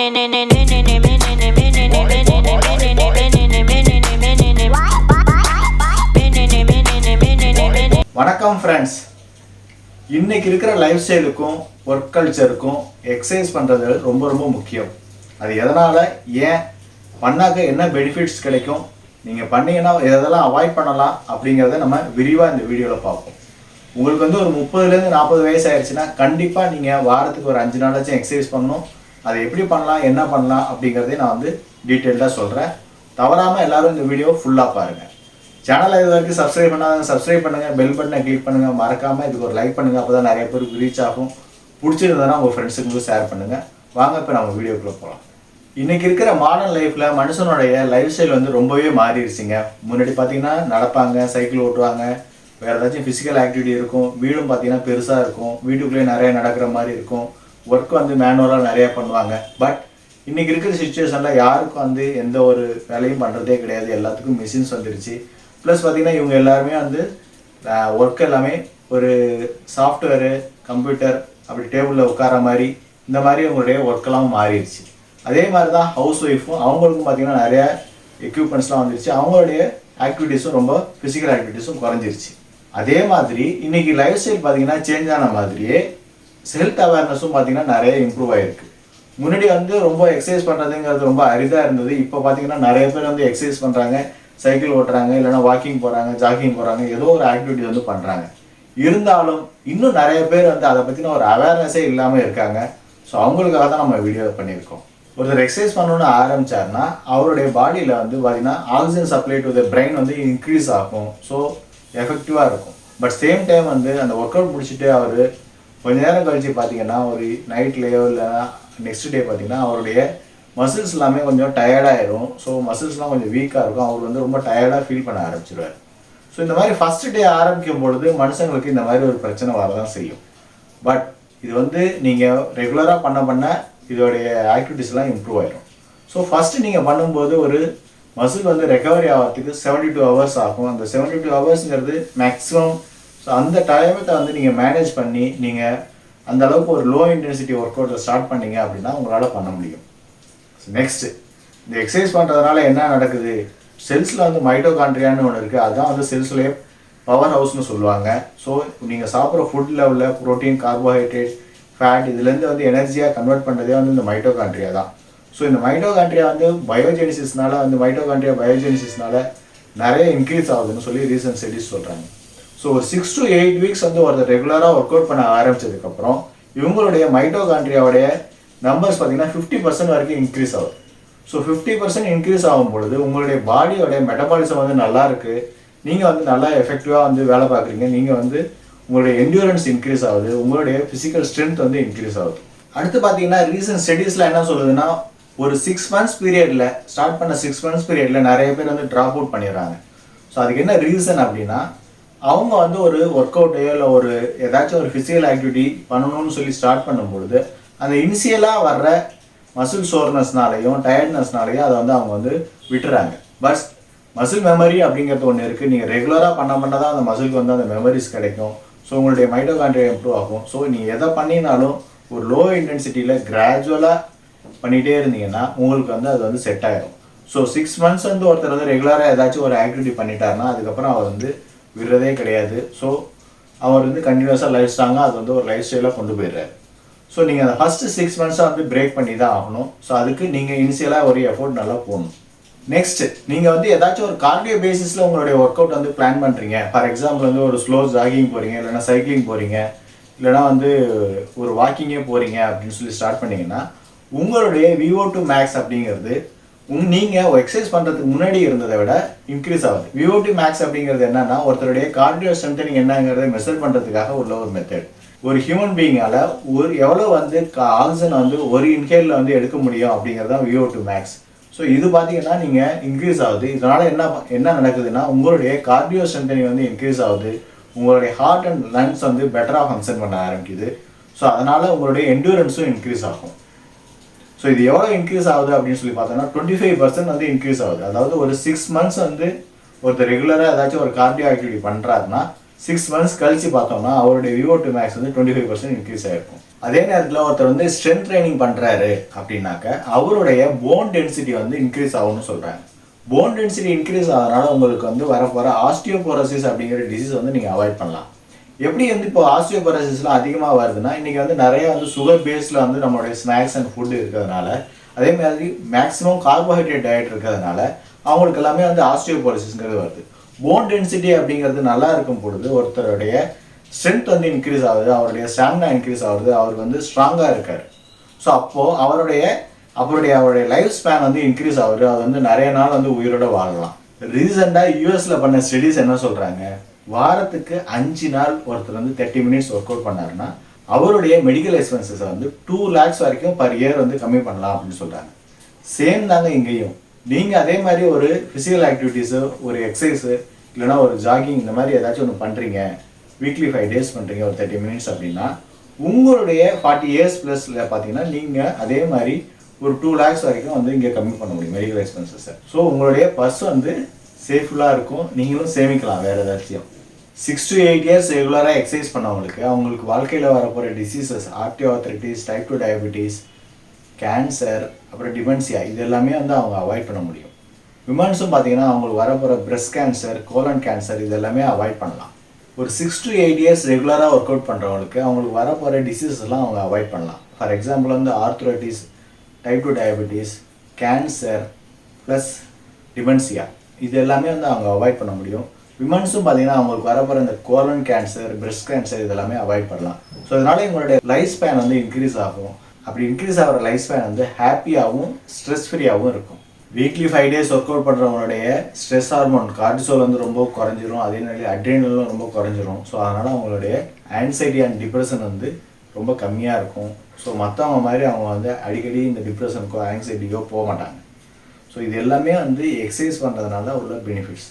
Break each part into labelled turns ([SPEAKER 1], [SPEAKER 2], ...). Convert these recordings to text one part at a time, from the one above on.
[SPEAKER 1] வணக்கம் ஃப்ரெண்ட்ஸ், இன்னைக்கு இருக்கிற லைஃப் ஸ்டைலுக்கும் ஒர்க் கல்ச்சருக்கும் எக்ஸசைஸ் பண்ணுறது ரொம்ப ரொம்ப முக்கியம். அது எதனால், ஏன் பண்ணாக்க என்ன பெனிஃபிட்ஸ் கிடைக்கும், நீங்கள் பண்ணீங்கன்னா எதெல்லாம் அவாய்ட் பண்ணலாம் அப்படிங்கிறத நம்ம விரிவாக இந்த வீடியோவில் பார்ப்போம். உங்களுக்கு வந்து ஒரு 30லேருந்து 40 வயசு ஆயிடுச்சுன்னா கண்டிப்பாக நீங்கள் வாரத்துக்கு ஒரு 5 நாளாச்சும் எக்ஸசைஸ் பண்ணணும். அதை எப்படி பண்ணலாம், என்ன பண்ணலாம் அப்படிங்கிறதையும் நான் வந்து டீட்டெயில்டாக சொல்கிறேன். தவறாமல் எல்லோரும் இந்த வீடியோ ஃபுல்லாக பாருங்கள். சேனலை இது வரைக்கும் சப்ஸ்கிரைப் பண்ணாங்க, சப்ஸ்கிரைப் பண்ணுங்கள், பெல் பட்டனை கிளிக் பண்ணுங்கள், மறக்காமல் இதுக்கு ஒரு லைக் பண்ணுங்கள். அப்போ தான் நிறைய பேருக்கு ரீச் ஆகும். பிடிச்சிருந்ததுன்னா உங்கள் ஃப்ரெண்ட்ஸுக்கு ஷேர் பண்ணுங்கள். வாங்க இப்போ நம்ம வீடியோக்குள்ளே போகலாம். இன்றைக்கி இருக்கிற மாடர்ன் லைஃப்பில் மனுஷனுடைய லைஃப் ஸ்டைல் வந்து ரொம்பவே மாறிடுச்சுங்க. முன்னாடி பார்த்தீங்கன்னா நடப்பாங்க, சைக்கிள் ஓட்டுவாங்க, வேறு ஏதாச்சும் ஃபிசிக்கல் ஆக்டிவிட்டி இருக்கும். வீடும் பார்த்தீங்கன்னா பெருசாக இருக்கும், வீட்டுக்குள்ளேயே நிறைய நடக்கிற மாதிரி இருக்கும். ஒர்க் வந்து மேனுவலாக நிறையா பண்ணுவாங்க. பட் இன்றைக்கி இருக்கிற சுச்சுவேஷனில் யாருக்கும் வந்து எந்த ஒரு வேலையும் பண்ணுறதே கிடையாது. எல்லாத்துக்கும் மிஷின்ஸ் வந்துடுச்சு. ப்ளஸ் பார்த்திங்கன்னா இவங்க எல்லாருமே வந்து ஒர்க் எல்லாமே ஒரு சாஃப்ட்வேரு, கம்ப்யூட்டர், அப்படி டேபிளில் உட்கார மாதிரி இந்த மாதிரி அவங்களுடைய ஒர்க்கெல்லாம் மாறிடுச்சு. அதே மாதிரி தான் ஹவுஸ் ஒய்ஃபும், அவங்களுக்கும் பார்த்திங்கன்னா நிறையா எக்யூப்மெண்ட்ஸ்லாம் வந்துடுச்சு. அவங்களுடைய ஆக்டிவிட்டீஸும் ரொம்ப ஃபிசிக்கல் ஆக்டிவிட்டீஸும் குறைஞ்சிருச்சு. அதே மாதிரி இன்றைக்கி லைஃப் ஸ்டைல் பார்த்திங்கன்னா சேஞ்ச் ஆன மாதிரியே ஹெல்த் அவேர்னஸும் பார்த்திங்கன்னா நிறைய இம்ப்ரூவ் ஆகிருக்கு. முன்னாடி வந்து ரொம்ப எக்ஸசைஸ் பண்ணுறதுங்கிறது ரொம்ப அரிதாக இருந்தது. இப்போ பார்த்திங்கன்னா நிறைய பேர் வந்து எக்ஸசைஸ் பண்ணுறாங்க, சைக்கிள் ஓட்டுறாங்க, இல்லைனா வாக்கிங் போகிறாங்க, ஜாக்கிங் போகிறாங்க, ஏதோ ஒரு ஆக்டிவிட்டி வந்து பண்ணுறாங்க. இருந்தாலும் இன்னும் நிறைய பேர் வந்து அதை பற்றின ஒரு அவேர்னஸே இல்லாமல் இருக்காங்க. ஸோ அவங்களுக்காக தான் நம்ம வீடியோ பண்ணியிருக்கோம். ஒருத்தர் எக்ஸசைஸ் பண்ணணுன்னு ஆரம்பித்தார்னா அவருடைய பாடியில் வந்து பார்த்திங்கன்னா oxygen supply to the brain வந்து இன்க்ரீஸ் ஆகும். ஸோ எஃபெக்டிவாக இருக்கும். பட் சேம் டைம் வந்து அந்த ஒர்க் அவுட் முடிச்சுட்டு அவர் கொஞ்ச நேரம் கழித்து பார்த்திங்கன்னா ஒரு நைட்லேயோ இல்லைனா நெக்ஸ்ட் டே பார்த்திங்கன்னா அவருடைய மசில்ஸ் எல்லாமே கொஞ்சம் டயர்டாயிரும். ஸோ மசில்ஸ்லாம் கொஞ்சம் வீக்காக இருக்கும். அவர் வந்து ரொம்ப டயர்டாக ஃபீல் பண்ண ஆரம்பிச்சிடுவார். ஸோ இந்த மாதிரி ஃபஸ்ட்டு டே ஆரம்பிக்கும் பொழுது மனுஷங்களுக்கு இந்த மாதிரி ஒரு பிரச்சனை வரதான் செய்யும். பட் இது வந்து நீங்கள் ரெகுலராக பண்ண இதோடைய ஆக்டிவிட்டீஸ்லாம் இம்ப்ரூவ் ஆயிரும். ஸோ ஃபஸ்ட்டு நீங்கள் பண்ணும்போது ஒரு மசில் வந்து ரெக்கவரி ஆகிறதுக்கு 72 ஹவர்ஸ் ஆகும். அந்த 72 ஹவர்ஸுங்கிறது மேக்ஸிமம். ஸோ அந்த டைமத்தை வந்து நீங்கள் மேனேஜ் பண்ணி நீங்கள் அந்த அளவுக்கு ஒரு லோ இன்டென்சிட்டி ஒர்க் அவுட்டை ஸ்டார்ட் பண்ணீங்க அப்படின்னா உங்களால் பண்ண முடியும். நெக்ஸ்ட்டு, இந்த எக்ஸசைஸ் பண்ணுறதுனால என்ன நடக்குது, செல்ஸில் வந்து மைட்டோகாண்ட்ரியான்னு ஒன்று இருக்குது. அதுதான் வந்து செல்ஸ்லேயே பவர் ஹவுஸ்னு சொல்லுவாங்க. ஸோ நீங்கள் சாப்பிட்ற ஃபுட் லெவலில் ப்ரோட்டீன், கார்போஹைட்ரேட், ஃபேட் இதுலேருந்து வந்து எனர்ஜியாக கன்வெர்ட் பண்ணுறதே வந்து இந்த மைட்டோகாண்ட்ரியா தான். ஸோ இந்த மைட்டோகாண்ட்ரியா வந்து பயோஜெனிசிஸ்னால வந்து மைட்டோகாண்ட்ரியா பயோஜெனிசிஸ்னால நிறைய இன்க்ரீஸ் ஆகுதுன்னு சொல்லி ரீசன்ட் ஸ்டடீஸ் சொல்கிறாங்க. ஸோ ஒரு 6 to 8 வீக்ஸ் வந்து ஒருத்தர் ரெகுலராக ஒர்க் அவுட் பண்ண ஆரம்பித்ததுக்கப்புறம் இவங்களுடைய மைட்டோகாண்ட்ரியாவுடைய நம்பர்ஸ் பார்த்திங்கன்னா 50% வரைக்கும் இன்க்ரீஸ் ஆகுது. ஸோ 50% இன்க்ரீஸ் ஆகும் பொழுது உங்களுடைய பாடியோடைய மெட்டபாலிசம் வந்து நல்லா இருக்குது. நீங்கள் வந்து நல்லா எஃபெக்டிவாக வந்து வேலை பார்க்குறீங்க. நீங்கள் வந்து உங்களுடைய என்டியூரன்ஸ் இன்க்ரீஸ் ஆகுது. உங்களுடைய ஃபிசிக்கல் ஸ்ட்ரென்த் வந்து இன்க்ரீஸ் ஆகுது. அடுத்து பார்த்தீங்கன்னா ரீசன்ட் ஸ்டடீஸில் என்ன சொல்லுதுன்னா, ஒரு 6 months பீரியடில் ஸ்டார்ட் பண்ண 6 months பீரியடில் நிறைய பேர் வந்து ட்ராப் அவுட் பண்ணிடுறாங்க. ஸோ அதுக்கு என்ன ரீசன் அப்படின்னா, அவங்க வந்து ஒரு ஒர்க் அவுட்டையோ இல்லை ஒரு ஏதாச்சும் ஒரு ஃபிசிக்கல் ஆக்டிவிட்டி பண்ணணும்னு சொல்லி ஸ்டார்ட் பண்ணும்பொழுது அந்த இனிஷியலாக வர்ற மசில் சோர்னஸ்னாலையும் டயர்ட்னஸ்னாலையும் அதை வந்து அவங்க வந்து விட்டுறாங்க. பட் மசில் மெமரி அப்படிங்கிறது ஒன்று இருக்குது. நீங்கள் ரெகுலராக பண்ண தான் அந்த மசிலுக்கு வந்து அந்த மெமரிஸ் கிடைக்கும். ஸோ உங்களுடைய மைட்டோகாண்ட்ரியா இம்ப்ரூவ் ஆகும். ஸோ நீங்கள் எதை பண்ணினாலும் ஒரு லோ இன்டென்சிட்டியில் கிராஜுவலாக பண்ணிகிட்டே இருந்தீங்கன்னா உங்களுக்கு வந்து அது வந்து செட் ஆகிடும். ஸோ 6 months வந்து ஒருத்தர் வந்து ரெகுலராக ஏதாச்சும் ஒரு ஆக்டிவிட்டி பண்ணிட்டாருன்னா அதுக்கப்புறம் அவர் வந்து விடுறதே கிடையாது. ஸோ அவர் வந்து கண்டினியூஸாக லைஃப் ஸ்டாங்காக அது வந்து ஒரு லைஃப் ஸ்டைலாக கொண்டு போயிடுறாரு. ஸோ நீங்கள் அந்த ஃபஸ்ட்டு 6 months வந்து பிரேக் பண்ணி தான் ஆகணும். ஸோ அதுக்கு நீங்கள் இனிஷியலாக ஒரு எஃபோர்ட் நல்லா போகணும். நெக்ஸ்ட்டு, நீங்கள் வந்து ஏதாச்சும் ஒரு கார்டியோ பேசிஸில் உங்களுடைய ஒர்க் அவுட் வந்து பிளான் பண்ணுறீங்க. ஃபார் எக்ஸாம்பிள் வந்து ஒரு ஸ்லோ ஜாகிங் போகிறீங்க, இல்லைனா சைக்கிளிங் போகிறீங்க, இல்லைனா வந்து ஒரு வாக்கிங்கே போகிறீங்க அப்படின்னு சொல்லி ஸ்டார்ட் பண்ணிங்கன்னா உங்களுடைய VO2 Max அப்படிங்கிறது நீங்கள் எக்ஸசைஸ் பண்ணுறதுக்கு முன்னாடி இருந்ததை விட இன்க்ரீஸ் ஆகுது. VO2 Max அப்படிங்கிறது என்னன்னா, ஒருத்தருடைய கார்டியோ ஸ்ட்ரென்த்தனிங் என்னங்கிறத மெஷர் பண்ணுறதுக்காக உள்ள ஒரு மெத்தட். ஒரு ஹியூமன் பீயிங்கால் எவ்வளோ வந்து ஆக்சிஜன் வந்து ஒரு இன்ஹேலில் வந்து எடுக்க முடியும் அப்படிங்கிறது தான் VO2 Max. ஸோ இது பார்த்தீங்கன்னா நீங்கள் இன்க்ரீஸ் ஆகுது. இதனால் என்ன நடக்குதுன்னா, உங்களுடைய கார்டியோ ஸ்ட்ரென்த்தனிங் வந்து இன்க்ரீஸ் ஆகுது. உங்களுடைய ஹார்ட் அண்ட் லங்ஸ் வந்து பெட்டராக ஃபங்க்ஷன் பண்ண ஆரம்பிக்குது. ஸோ அதனால் உங்களுடைய என்டூரன்ஸும் இன்க்ரீஸ் ஆகும். ஸோ இது எவ்வளோ இன்க்ரீஸ் ஆகுது அப்படின்னு சொல்லி பார்த்தோன்னா 25% வந்து இன்க்ரீஸ் ஆகுது. அதாவது ஒரு 6 months வந்து ஒருத்தர் ரெகுலராக ஏதாச்சும் ஒரு கார்டியோ ஆக்டிவிட்டி பண்ணுறாருன்னா 6 months கழித்து பார்த்தோம்னா அவருடைய VO2 Max வந்து 25% இன்க்ரீஸ் ஆகிருக்கும். அதே நேரத்தில் ஒருத்தர் வந்து ஸ்ட்ரென்த் ட்ரைனிங் பண்ணுறாரு அப்படின்னாக்க அவருடைய போன் டென்சிட்டி வந்து இன்க்ரீஸ் ஆகும்னு சொல்கிறாங்க. போன் டென்சிட்டி இன்க்ரீஸ் ஆகிறதுனால உங்களுக்கு வந்து வரப்போகிற ஆஸ்டியோபோரோசிஸ் அப்படிங்கிற டிசீஸ் வந்து நீங்கள் அவாய்ட் பண்ணலாம். எப்படி வந்து இப்போ ஆஸ்டியோபோரோசிஸ்லாம் அதிகமாக வருதுன்னா இன்றைக்கி வந்து நிறைய வந்து சுகர் பேஸில் வந்து நம்மளுடைய ஸ்நாக்ஸ் அண்ட் ஃபுட்டு இருக்கிறதுனால, அதே மாதிரி மேக்ஸிமம் கார்போஹைட்ரேட் டயட் இருக்கிறதுனால அவங்களுக்கு எல்லாமே வந்து ஆஸ்டியோபோரோசிஸ்ங்கிறது வருது. போன் டென்சிட்டி அப்படிங்கிறது நல்லா இருக்கும் பொழுது ஒருத்தருடைய ஸ்ட்ரென்த் வந்து இன்க்ரீஸ் ஆகுது, அவருடைய ஸ்டாமினா இன்க்ரீஸ் ஆகுது, அவர் வந்து ஸ்ட்ராங்காக இருக்கார். ஸோ அப்போது அவருடைய லைஃப் ஸ்பேன் வந்து இன்க்ரீஸ் ஆகுது, அது வந்து நிறைய நாள் வந்து உயிரோட வாழலாம். ரீசெண்டாக யூஎஸில் பண்ண ஸ்டடீஸ் என்ன சொல்கிறாங்க, வாரத்துக்கு 5 நாள் ஒருத்தர் வந்து 30 மினிட்ஸ் ஒர்க் அவுட் பண்ணாருன்னா அவருடைய மெடிக்கல் எக்ஸ்பென்சஸை வந்து 2 lakhs வரைக்கும் பர் இயர் வந்து கம்மி பண்ணலாம் அப்படின்னு சொல்கிறாங்க. சேம் தாங்க இங்கேயும். நீங்கள் அதே மாதிரி ஒரு ஃபிசிக்கல் ஆக்டிவிட்டீஸு, ஒரு எக்ஸசைஸு, இல்லைனா ஒரு ஜாகிங், இந்த மாதிரி ஏதாச்சும் ஒன்று பண்ணுறீங்க, வீக்லி 5 days பண்ணுறீங்க ஒரு 30 minutes அப்படின்னா உங்களுடைய 40 years ப்ளஸில் பார்த்தீங்கன்னா நீங்கள் அதே மாதிரி ஒரு 2 lakhs வரைக்கும் வந்து இங்கே கம்மி பண்ண முடியும் மெடிக்கல் எக்ஸ்பென்சஸை. ஸோ உங்களுடைய பர்ஸ் வந்து சேஃபுல்லாக இருக்கும், நீங்களும் சேமிக்கலாம் வேறு ஏதாச்சும். 6 to 8 years ரெகுலராக எக்ஸசைஸ் பண்ணவங்களுக்கு அவங்களுக்கு வாழ்க்கையில் வரப்போகிற டிசீசஸ், ஆர்டியோஆர்த்ரைட்டிஸ், டைப் 2 டயபிட்டிஸ், கேன்சர், அப்புறம் டிமென்சியா, இது எல்லாமே வந்து அவங்க அவாய்ட் பண்ண முடியும். விமன்ஸும் பார்த்தீங்கன்னா அவங்களுக்கு வரப்போகிற பிரெஸ்ட் கேன்சர், கோலன் கேன்சர், இது எல்லாமே அவாய்ட் பண்ணலாம். ஒரு 6 to 8 years ரெகுலராக ஒர்க் அவுட் பண்ணுறவங்களுக்கு அவங்களுக்கு வரப்போகிற டிசீசஸ்லாம் அவங்க அவாய்ட் பண்ணலாம். ஃபார் எக்ஸாம்பிள் வந்து arthritis, type 2 diabetes, cancer plus dementia, இது எல்லாமே வந்து அவங்க அவாய்ட் பண்ண முடியும். விமன்ஸும் பார்த்தீங்கன்னா அவங்களுக்கு வரப்போகிற இந்த கோலன் கேன்சர், பிரெஸ்ட் கேன்சர், இதெல்லாமே அவாய்ட் பண்ணலாம். ஸோ அதனால எங்களுடைய லைஃப் ஸ்பேன் வந்து இன்க்ரீஸ் ஆகும். அப்படி இன்க்ரீஸ் ஆகிற லைஃப் ஸ்பேன் வந்து ஹாப்பியாகவும் ஸ்ட்ரெஸ் ஃப்ரீயாகவும் இருக்கும். வீக்லி 5 days ஒர்க் அவுட் பண்ணுறவங்களுடைய ஸ்ட்ரெஸ் ஹார்மோன் கார்டிசோல் வந்து ரொம்ப குறைஞ்சிரும், அதே நேரம் அட்ரினலும் ரொம்ப குறைஞ்சிரும். ஸோ அதனால் அவங்களுடைய ஆன்சைட்டி அண்ட் டிப்ரெஷன் வந்து ரொம்ப கம்மியாக இருக்கும். ஸோ மற்றவங்க மாதிரி அவங்க வந்து அடிக்கடி இந்த டிப்ரெஷனுக்கோ ஆங்ஸைட்டிக்கோ போக மாட்டாங்க. ஸோ இது எல்லாமே வந்து எக்ஸசைஸ் பண்ணுறதுனால உள்ள பெனிஃபிட்ஸ்.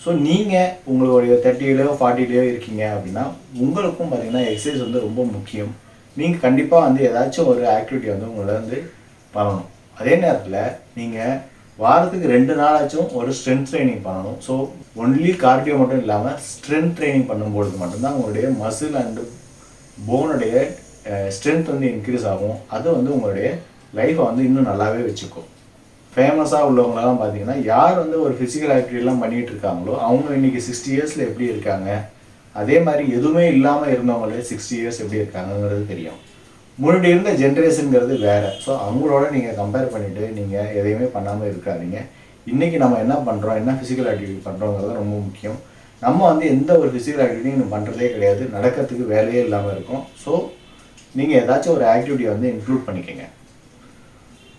[SPEAKER 1] ஸோ நீங்கள் உங்களுடைய 30 40 இருக்கீங்க அப்படின்னா உங்களுக்கும் பார்த்தீங்கன்னா எக்ஸசைஸ் வந்து ரொம்ப முக்கியம். நீங்கள் கண்டிப்பாக வந்து ஏதாச்சும் ஒரு ஆக்டிவிட்டி வந்து உங்களை வந்து பண்ணணும். அதே நேரத்தில் நீங்கள் வாரத்துக்கு 2 நாளாச்சும் ஒரு ஸ்ட்ரென்த் ட்ரைனிங் பண்ணணும். ஸோ ஒன்லி கார்டியோ மட்டும் இல்லாமல் ஸ்ட்ரென்த் ட்ரைனிங் பண்ணும்பொழுது மட்டும்தான் உங்களுடைய மசில் அண்டு போனுடைய ஸ்ட்ரென்த் வந்து இன்க்ரீஸ் ஆகும். அது வந்து உங்களுடைய லைஃப்பை வந்து இன்னும் நல்லாவே வச்சுக்கும். ஃபேமஸாக உள்ளவங்களெல்லாம் பார்த்தீங்கன்னா யார் வந்து ஒரு ஃபிசிக்கல் ஆக்டிவிட்டிலாம் பண்ணிகிட்டு இருக்காங்களோ அவங்க இன்றைக்கி 60 yearsல எப்படி இருக்காங்க, அதே மாதிரி எதுவுமே இல்லாமல் இருந்தவங்களே 60 years எப்படி இருக்காங்கங்கிறது தெரியும். முன்னாடி இருந்த ஜென்ரேஷனுங்கிறது வேறு. ஸோ அவங்களோட நீங்கள் கம்பேர் பண்ணிவிட்டு நீங்கள் எதையுமே பண்ணாமல் இருக்காதீங்க. இன்றைக்கி நம்ம என்ன பண்ணுறோம், என்ன ஃபிசிக்கல் ஆக்டிவிட்டி பண்ணுறோங்கிறது ரொம்ப முக்கியம். நம்ம வந்து எந்த ஒரு ஃபிசிக்கல் ஆக்டிவிட்டியும் பண்ணுறதே கிடையாது, நடக்கிறதுக்கு வேலையே இல்லாமல் இருக்கும். ஸோ நீங்கள் ஏதாச்சும் ஒரு ஆக்டிவிட்டியை வந்து இன்க்ளூட் பண்ணிக்கோங்க.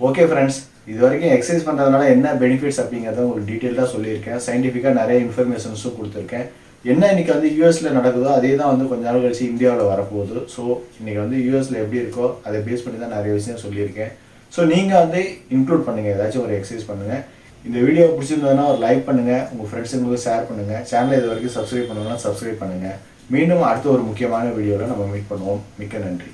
[SPEAKER 1] ஓகே ஃப்ரெண்ட்ஸ், இது வரைக்கும் எக்ஸசைஸ் பண்ணுறதுனால என்ன பெனிஃபிட்ஸ் அப்படிங்கிறத உங்களுக்கு டீட்டெயிலாக சொல்லியிருக்கேன். சயின்டிஃபிக்காக நிறைய இன்ஃபர்மேஷன்ஸும் கொடுத்துருக்கேன். என்ன இன்றைக்கி வந்து யூஎஸில் நடக்குதோ அதே தான் வந்து கொஞ்ச நாள் கழிச்சு இந்தியாவில் வரப்போகுது. ஸோ இன்றைக்கி வந்து யூஎஸில் எப்படி இருக்கோ அதை பேஸ் பண்ணி தான் நிறைய விஷயம் சொல்லியிருக்கேன். ஸோ நீங்கள் வந்து இன்க்ளூட் பண்ணுங்கள், ஏதாச்சும் ஒரு எக்ஸசைஸ் பண்ணுங்கள். இந்த வீடியோ பிடிச்சிருந்ததுன்னா ஒரு லைக் பண்ணுங்கள், உங்கள் ஃப்ரெண்ட்ஸுங்களுக்கு ஷேர் பண்ணுங்கள். சேனலை இது வரைக்கும் சப்ஸ்கிரைப் பண்ணுங்கன்னா சப்ஸ்கிரைப் பண்ணுங்கள். மீண்டும் அடுத்த ஒரு முக்கியமான வீடியோவில் நம்ம மீட் பண்ணுவோம். மிக்க நன்றி.